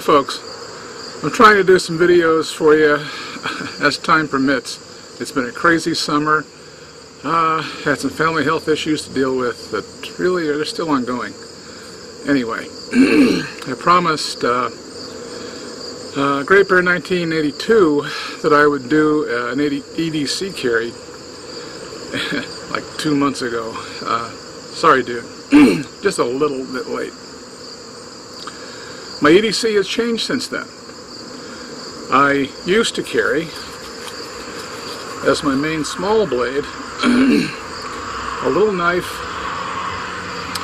Hi folks, I'm trying to do some videos for you as time permits. It's been a crazy summer. Had some family health issues to deal with that really are still ongoing. Anyway, I promised Great Bear 1982 that I would do an EDC carry like 2 months ago. Sorry dude, just a little bit late. My EDC has changed since then. I used to carry as my main small blade a little knife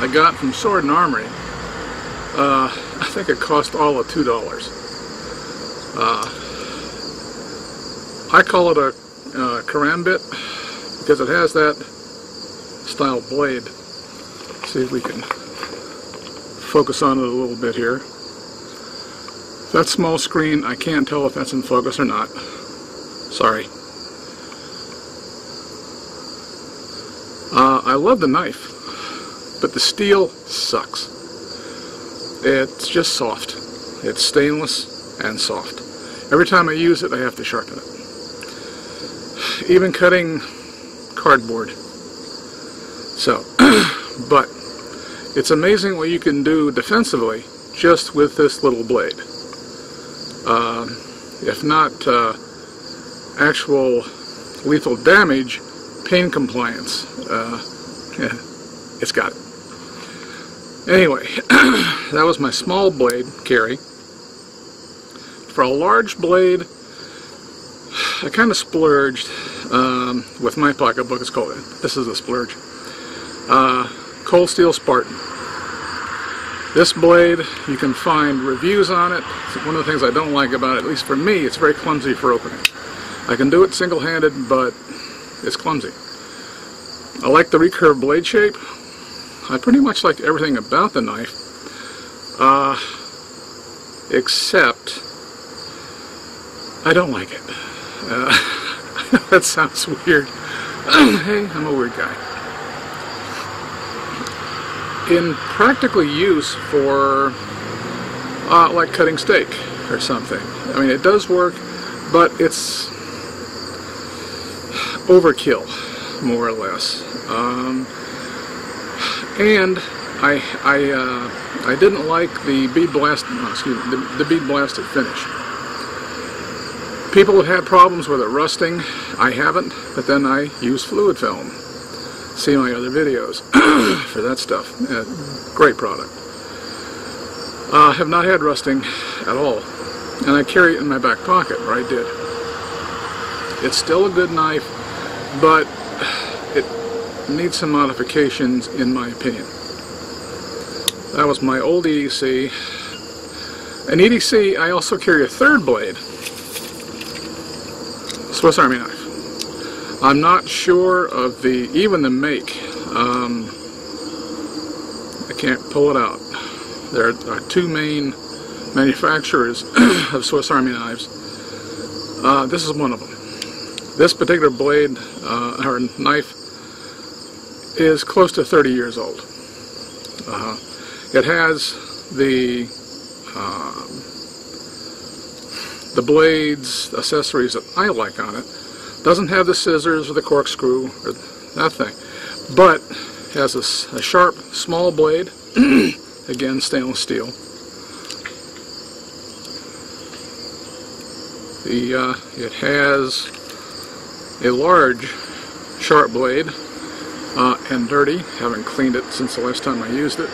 I got from Sword and Armory. I think it cost all of $2. I call it a karambit because it has that style blade. Let's see if we can focus on it a little bit here. That small screen, I can't tell if that's in focus or not. Sorry. I love the knife, but the steel sucks. It's just soft. It's stainless and soft. Every time I use it, I have to sharpen it. Even cutting cardboard. So, but it's amazing what you can do defensively just with this little blade. If not actual lethal damage, pain compliance. Yeah, it's got it. Anyway, that was my small blade carry. For a large blade, I kind of splurged with my pocketbook. It's called, this is a splurge. Cold Steel Spartan. This blade, you can find reviews on it. One of the things I don't like about it, at least for me, it's very clumsy for opening. I can do it single-handed, but it's clumsy. I like the recurve blade shape. I pretty much like everything about the knife, except I don't like it. That sounds weird. Hey, I'm a weird guy. In practical use for like cutting steak or something. I mean, it does work, but it's overkill, more or less. And I didn't like the bead blast. No, excuse me, the bead blasted finish. People have had problems with it rusting. I haven't, but then I use fluid film. See my other videos for that stuff. Great product. Have not had rusting at all, and I carry it in my back pocket, or I did. It's still a good knife, but it needs some modifications in my opinion. That was my old EDC. An EDC, I also carry a third blade, Swiss Army knife. I'm not sure of even the make. I can't pull it out. There are two main manufacturers of Swiss Army knives. This is one of them. This particular blade, or knife, is close to 30 years old. It has the blades, accessories that I like on it. Doesn't have the scissors or the corkscrew or that thing, but has a sharp, small blade. Again, stainless steel. It has a large, sharp blade, and dirty. Haven't cleaned it since the last time I used it.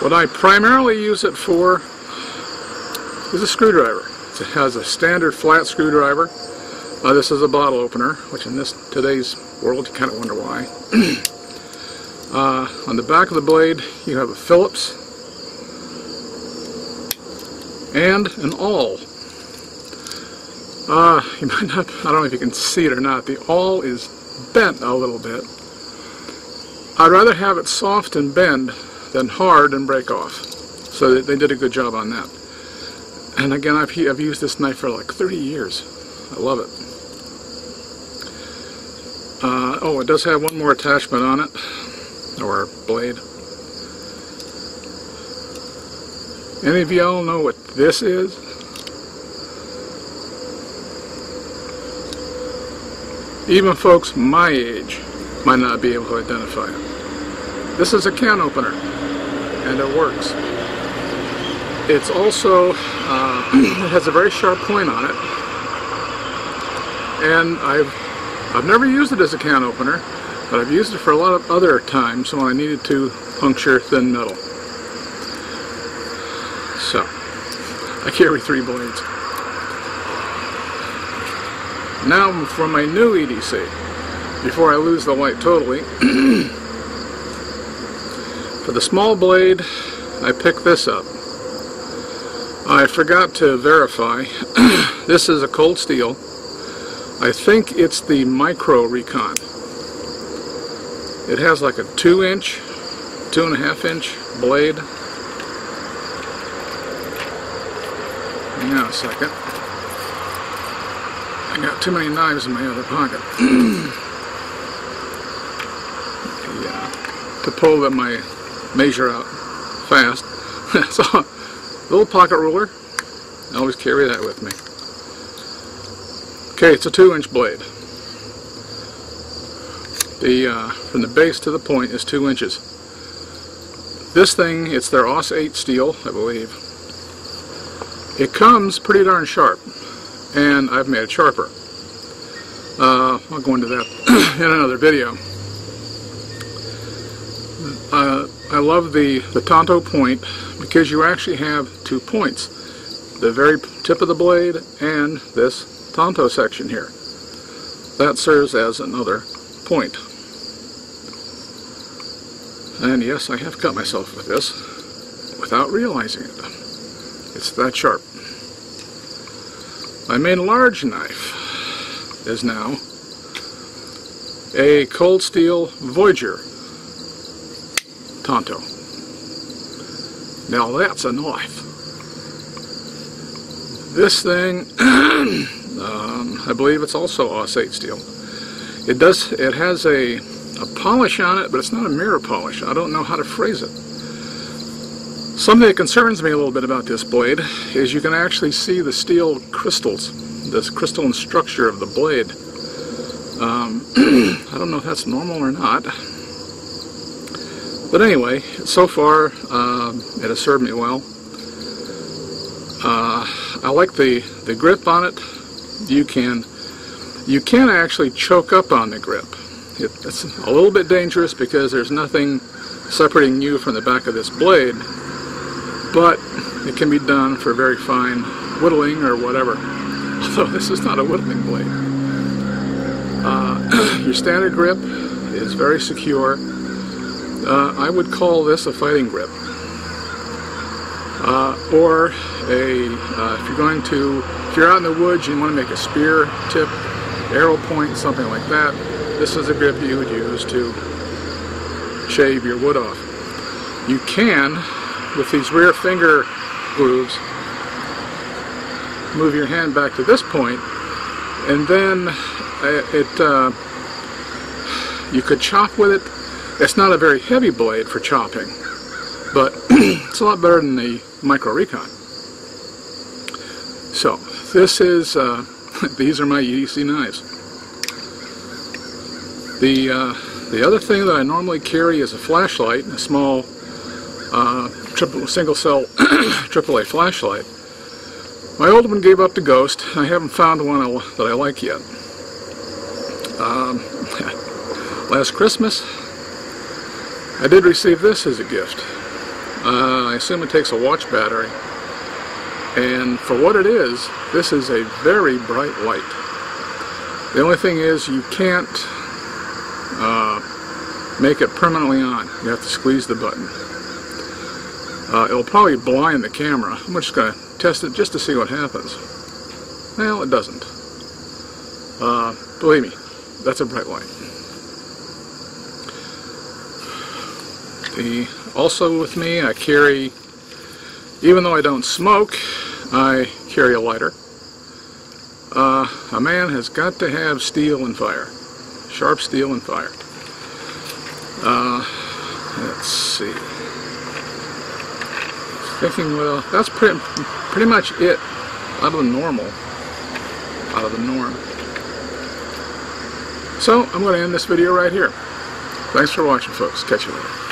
What I primarily use it for is a screwdriver. It has a standard flat screwdriver. This is a bottle opener, which in today's world you kind of wonder why. On the back of the blade you have a Phillips and an awl. You might not, I don't know if you can see it or not, the awl is bent a little bit. I'd rather have it soft and bend than hard and break off. So they did a good job on that. And again, I've used this knife for like 30 years. I love it. Oh, it does have one more attachment on it, or blade. Any of y'all know what this is? Even folks my age might not be able to identify it. This is a can opener, and it works. It's also, it has a very sharp point on it, and I've never used it as a can opener, but I've used it for a lot of other times when I needed to puncture thin metal. So, I carry 3 blades. Now for my new EDC, before I lose the light totally. For the small blade, I picked this up. I forgot to verify. This is a cold steel. I think it's the Micro Recon. It has like a 2-inch, 2.5-inch blade. Hang on a second. I got too many knives in my other pocket. To pull them, I measure out fast. So, little pocket ruler. I always carry that with me. Okay, it's a 2-inch blade. From the base to the point is 2 inches. This thing, it's their Aus 8 steel, I believe. It comes pretty darn sharp, and I've made it sharper. I'll go into that in another video. I love the Tonto point because you actually have 2 points. The very tip of the blade and this Tonto section here. That serves as another point. And yes, I have cut myself with this without realizing it. It's that sharp. My main large knife is now a cold steel Voyager Tonto. Now that's a knife. This thing, I believe it's also Aus 8 steel. It has a polish on it, but it's not a mirror polish. I don't know how to phrase it. Something that concerns me a little bit about this blade is you can actually see the steel crystals, this crystalline structure of the blade. I don't know if that's normal or not. But anyway, so far it has served me well. I like the grip on it. You can actually choke up on the grip. It's a little bit dangerous because there's nothing separating you from the back of this blade, but it can be done for very fine whittling or whatever. Although this is not a whittling blade. Your standard grip is very secure. I would call this a fighting grip. Or if you're out in the woods and you want to make a spear tip, arrow point, something like that, this is a grip you would use to shave your wood off. You can, with these rear finger grooves, move your hand back to this point, and then you could chop with it. It's not a very heavy blade for chopping, but it's a lot better than the Micro Recon. So this is these are my EDC knives. The other thing that I normally carry is a flashlight, a small single cell AAA flashlight. My old one gave up the ghost. I haven't found one that I like yet. Last Christmas, I did receive this as a gift. I assume it takes a watch battery. And for what it is, this is a very bright light. The only thing is you can't make it permanently on. You have to squeeze the button. It'll probably blind the camera. I'm just going to test it just to see what happens. Well, it doesn't. Believe me, that's a bright light. Also with me, I carry, even though I don't smoke, I carry a lighter. A man has got to have steel and fire. Sharp steel and fire. Let's see. Thinking, well, that's pretty much it out of the norm. So I'm going to end this video right here. Thanks for watching, folks. Catch you later.